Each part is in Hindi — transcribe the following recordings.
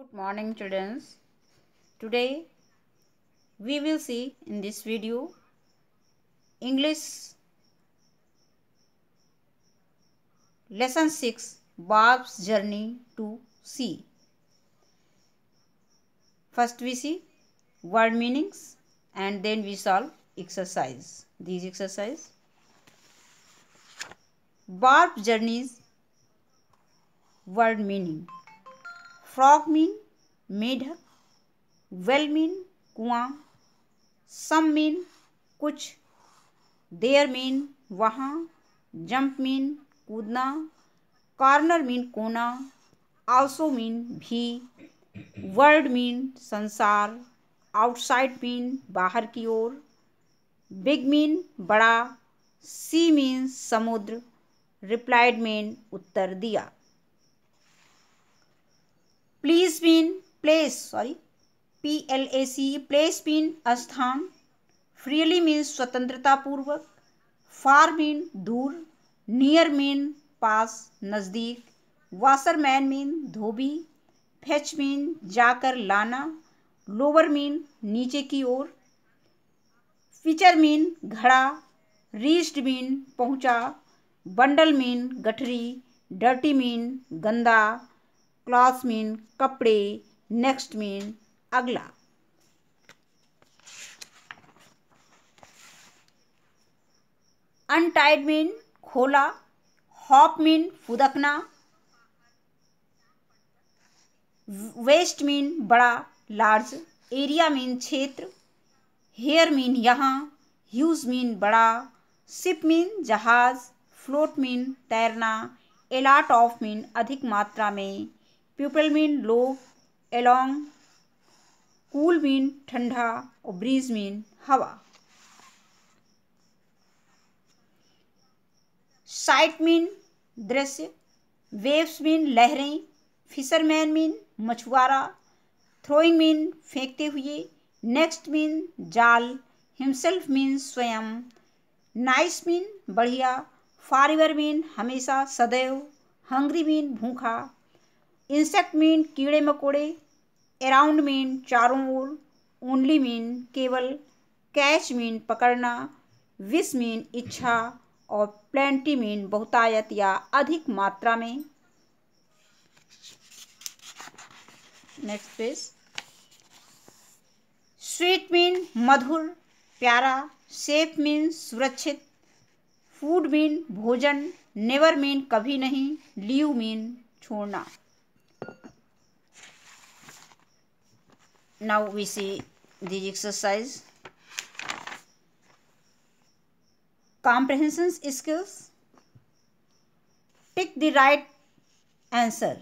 Good morning, students. Today we will see in this video English lesson 6 Bob's journey to sea. First we see word meanings and then we solve exercise. These exercise. Bob's journey's word meaning. Frog mean मेढक, well mean कुआं, some mean कुछ, there mean वहाँ, jump mean कूदना, corner mean कोना, also mean भी, world mean संसार, outside mean बाहर की ओर, big mean बड़ा, sea mean समुद्र, replied mean उत्तर दिया. Please mean place, PLACE, place mean स्थान, freely means स्वतंत्रता पूर्वक, far mean दूर, near mean पास नजदीक, washerman mean धोबी, fetch mean जाकर लाना, lower mean नीचे की ओर, pitcher mean घड़ा, reached mean पहुंचा, bundle mean गठरी, dirty mean गंदा, क्लॉथ मीन कपड़े, नेक्स्ट मीन अगला. अनटाइड मीन खोला, हॉप मीन फुदकना, वेस्ट मीन बड़ा लार्ज, एरिया मीन क्षेत्र, हेयर मीन यहाँ, ह्यूज मीन बड़ा, शिप मीन जहाज, फ्लोट मीन तैरना, एलॉट ऑफ मीन अधिक मात्रा में, पीपल मीन लोग, एलोंग, कूल मीन ठंडा और ब्रीज मीन हवा. साइट मीन दृश्य, वेव्स मीन लहरें, फिशरमैन मीन मछुआरा, थ्रोइंग मीन फेंकते हुए, नेक्स्ट मीन जाल, हिमसेल्फ मीन स्वयं, नाइस मीन बढ़िया, फॉरएवर मीन हमेशा सदैव, हंग्री मीन भूखा, इंसेक्ट मीन कीड़े मकोड़े, अराउंड मीन चारों ओर, ओनली मीन केवल, कैच मीन पकड़ना, विश मीन इच्छा और प्लेंटी मीन बहुतायत या अधिक मात्रा में. Next page. स्वीट मीन मधुर प्यारा, सेफ मीन सुरक्षित, फूड मीन भोजन, नेवर मीन कभी नहीं, लीव मीन छोड़ना. Now we see the exercise. Comprehension skills. Tick the right answer.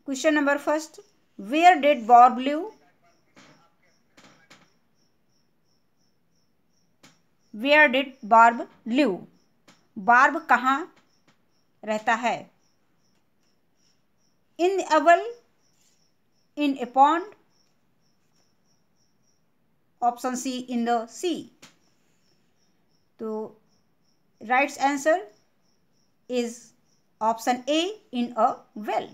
Question number first. Where did Bob live? Where did Bob live? Bob कहाँ रहता है? In a well, in a pond, option C, in the sea. तो right answer is option A, in a well.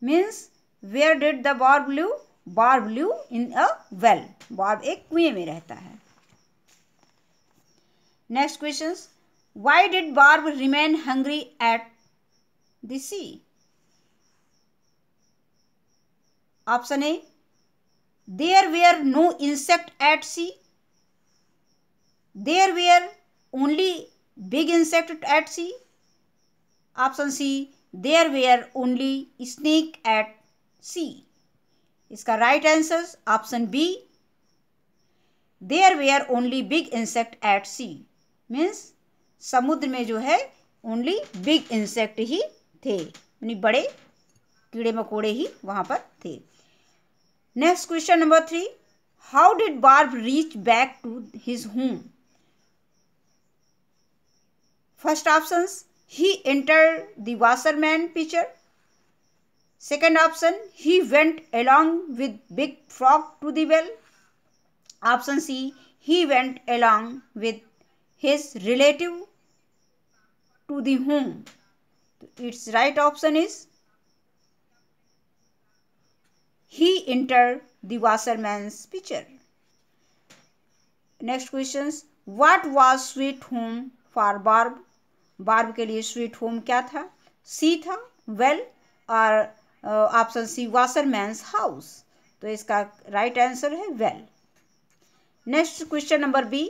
Means where did the Bob live? Bob live in a well. Bob एक कुएं में रहता है. Next questions. Why did Bob remain hungry at the sea? Option A, there were no insects at sea. There were only big insects at sea. Option C, there were only snakes at sea. इसका right answer option B, there were only big insects at sea. Means समुद्र में जो है only big insect ही थे, यानी बड़े कीड़े मकोड़े ही वहाँ पर थे. Next question number 3. How did Bob reach back to his home? First options, he entered the washerman pitcher. Second option, he went along with Big Frog to the well. Option C, he went along with his relative to the home. Its right option is he entered the washerman's picture. Next questions. What was sweet home for Barb? Barb के लिए स्वीट होम क्या था? सी था, वेल, और ऑप्शन सी वाशरमैन्स हाउस। तो इसका राइट आंसर है well. Next question number B,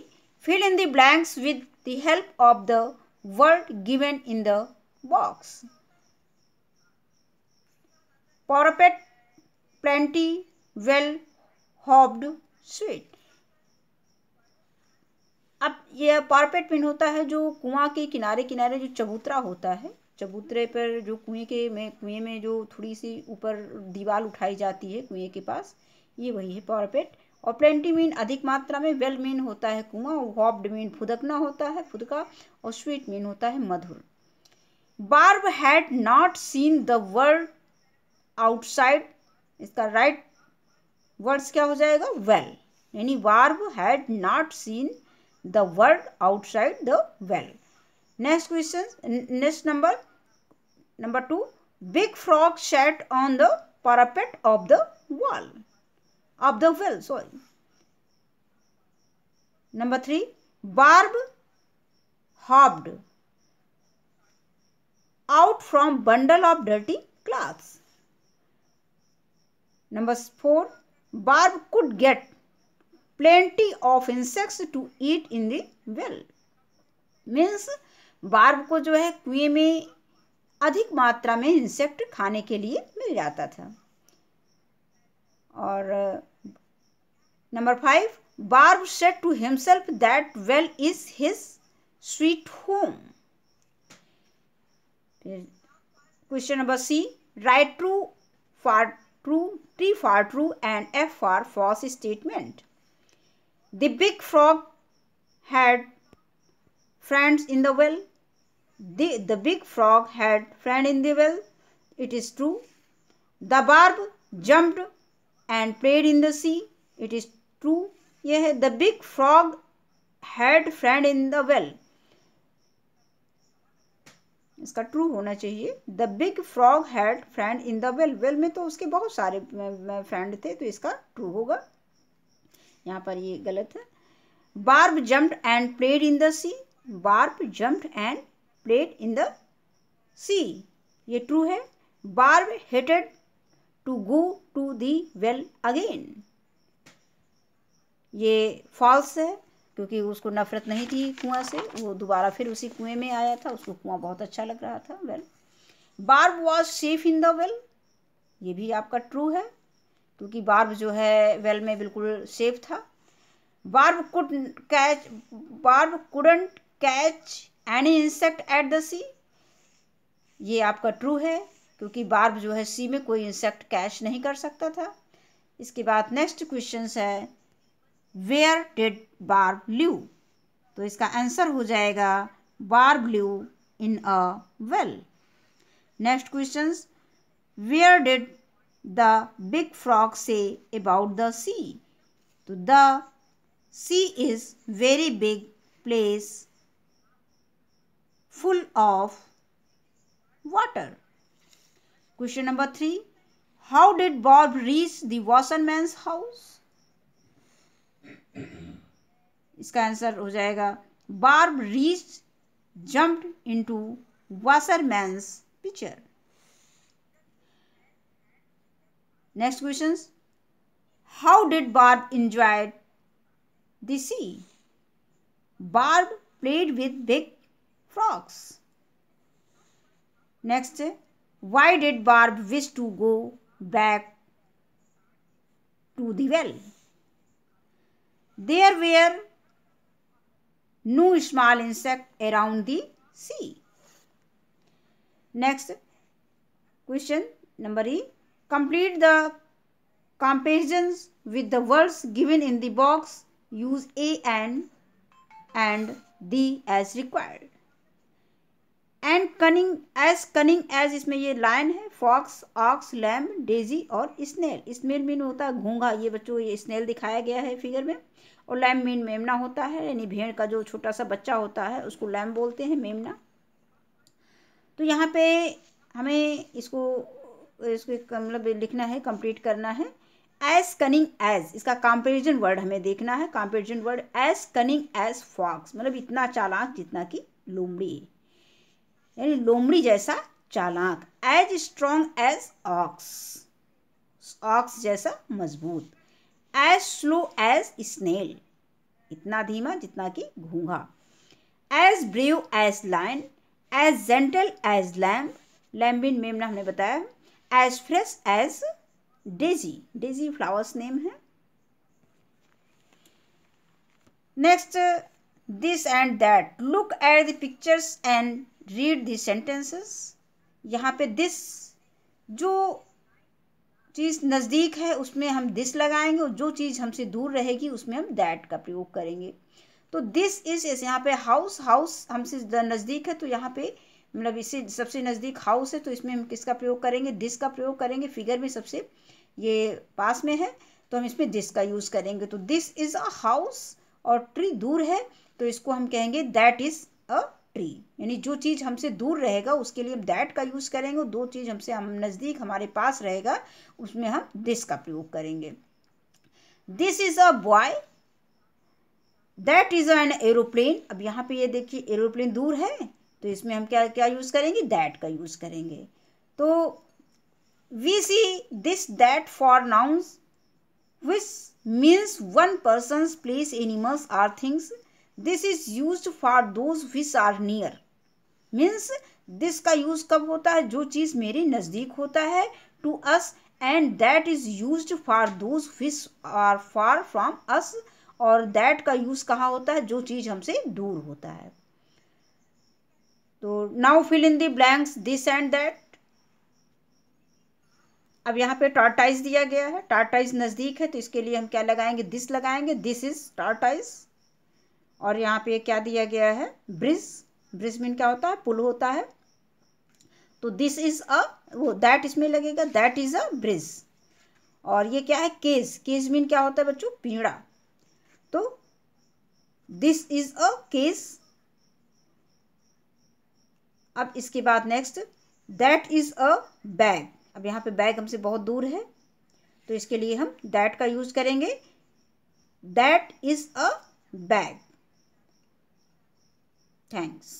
fill in the blanks with the help of the word given in the box. Parapet, plenty, well, hopped, sweet. अब ये पारापेट मीन होता है जो कुआं के किनारे किनारे जो चबूतरा होता है, चबूतरे पर जो कुएं में जो थोड़ी सी ऊपर दीवार उठाई जाती है कुएं के पास, ये वही है पारापेट। और प्लेंटी मीन अधिक मात्रा में, वेल मीन होता है कुआं, और हॉब्ड मीन फुदकना होता है, फुदका, और स्वीट मीन होता है मधुर। Barb had not seen the world outside. इसका राइट वर्ड्स क्या हो जाएगा? वेल। यानी Barb had not seen the word outside the well. Next question, next number 2, big frog sat on the parapet of the well. Sorry. Number 3, Barb hopped out from bundle of dirty cloths. Number 4, Barb could get plenty of insects to eat in the well. Means barb को जो है कुएं में अधिक मात्रा में इंसेक्ट खाने के लिए मिल जाता था। और नंबर 5, Barb said to himself that well is his sweet home. Question number C, write true for true, T for true and F for false statement. The big frog had friends in the well. The big frog had friend in the well. It is true. The barb jumped and played in the sea. It is true. यह है the big frog had friend in the well. इसका ट्रू होना चाहिए। The big frog had friend in the well. well में तो उसके बहुत सारे फ्रेंड थे, तो इसका ट्रू होगा। यहाँ पर ये गलत है। Barb jumped and played in the sea. Barb jumped and played in the sea, ये ट्रू है। Barb hated to go to the well again, ये फॉल्स है, क्योंकि उसको नफरत नहीं थी कुआं से, वो दोबारा फिर उसी कुएं में आया था, उसको कुआं बहुत अच्छा लग रहा था। Well, barb was safe in the well, ये भी आपका ट्रू है, क्योंकि बार्ब जो है वेल में बिल्कुल सेफ था। Barb couldn't catch any insect at the sea, ये आपका ट्रू है, क्योंकि बार्ब जो है सी में कोई इंसेक्ट कैच नहीं कर सकता था। इसके बाद नेक्स्ट क्वेश्चन है, वेयर डिड बार्ब लिव, तो इसका आंसर हो जाएगा Barb live in a well. Next question, where did the big frog say about the sea, तो the sea is very big place full of water. Question number 3, how did Bob reach the washerman's house? इसका आंसर हो जाएगा Bob reached, jumped into washerman's pitcher. Next questions, how did Bob enjoy the sea? Bob played with big frogs. Next, why did Barb wish to go back to the well? There were no small insects around the sea. Next question number E, complete the comparisons with the words given in the box. Use A and D as required. And cunning as इसमें ये लाइन है, फॉक्स, ऑक्स, लैम्ब, डेजी और स्नेल। स्नेल मीन होता है घोंघा, ये बच्चों ये स्नेल दिखाया गया है फिगर में, और लैम्ब मीन मेमना होता है, यानी भेड़ का जो छोटा सा बच्चा होता है उसको लैम्ब बोलते हैं, मेमना। तो यहाँ पे हमें इसको इसको मतलब लिखना है, कंप्लीट करना है। एज कनिंग एज, इसका कंपैरिजन वर्ड हमें देखना है। Comparison word as cunning as fox, मतलब इतना चालाक जितना कि लोमड़ी, यानी लोमड़ी जैसा चालाक। As strong as ox, ox जैसा मजबूत। एज स्लो एज स्नेल, इतना धीमा जितना कि घोंघा। As brave as lion, as gentle as lamb, लैम्बिन मेमना हमने बताया। As fresh as daisy, daisy flowers name है। Next, this and that, look at the pictures and read the sentences. यहाँ पे दिस, जो चीज़ नज़दीक है उसमें हम दिस लगाएंगे, और जो चीज़ हमसे दूर रहेगी उसमें हम दैट का प्रयोग करेंगे। तो दिस इज, यहाँ पे हाउस, हाउस हमसे नज़दीक है तो यहाँ पे मतलब इससे सबसे नज़दीक हाउस है, तो इसमें हम किसका प्रयोग करेंगे, दिस का प्रयोग करेंगे। फिगर में सबसे ये पास में है तो हम इसमें दिस का यूज़ करेंगे। तो दिस इज़ अ हाउस, और ट्री दूर है तो इसको हम कहेंगे दैट इज़ अ ट्री, यानी जो चीज़ हमसे दूर रहेगा उसके लिए हम दैट का यूज़ करेंगे, और दो चीज़ हमसे हम नज़दीक हमारे पास रहेगा उसमें हम दिस का प्रयोग करेंगे। This is a boy, that is an aeroplane. अब यहाँ पे ये देखिए एरोप्लेन दूर है तो इसमें हम क्या क्या यूज़ करेंगे, दैट का यूज़ करेंगे। तो we see this that for nouns which means one person's place, animals or things. This is used for those which are near. Means this का यूज कब होता है, जो चीज़ मेरे नज़दीक होता है, to us, and that is used for those which are far from us. और that का यूज कहाँ होता है, जो चीज़ हमसे दूर होता है। तो now fill in the blanks this and that. अब यहाँ पे टॉर्टाइज दिया गया है, टॉर्टाइज नज़दीक है तो इसके लिए हम क्या लगाएंगे, दिस लगाएंगे, दिस इज टॉर्टाइज। और यहाँ पे क्या दिया गया है, ब्रिज, ब्रिज मीन क्या होता है, पुल होता है, तो दिस इज अ, वो दैट इसमें लगेगा, दैट इज अ ब्रिज। और ये क्या है, केज, केज मीन क्या होता है बच्चों, पीड़ा, तो दिस इज अ केज। अब इसके बाद next, that is a bag. अब यहाँ पे बैग हमसे बहुत दूर है तो इसके लिए हम दैट का यूज करेंगे, that is a bag. Thanks.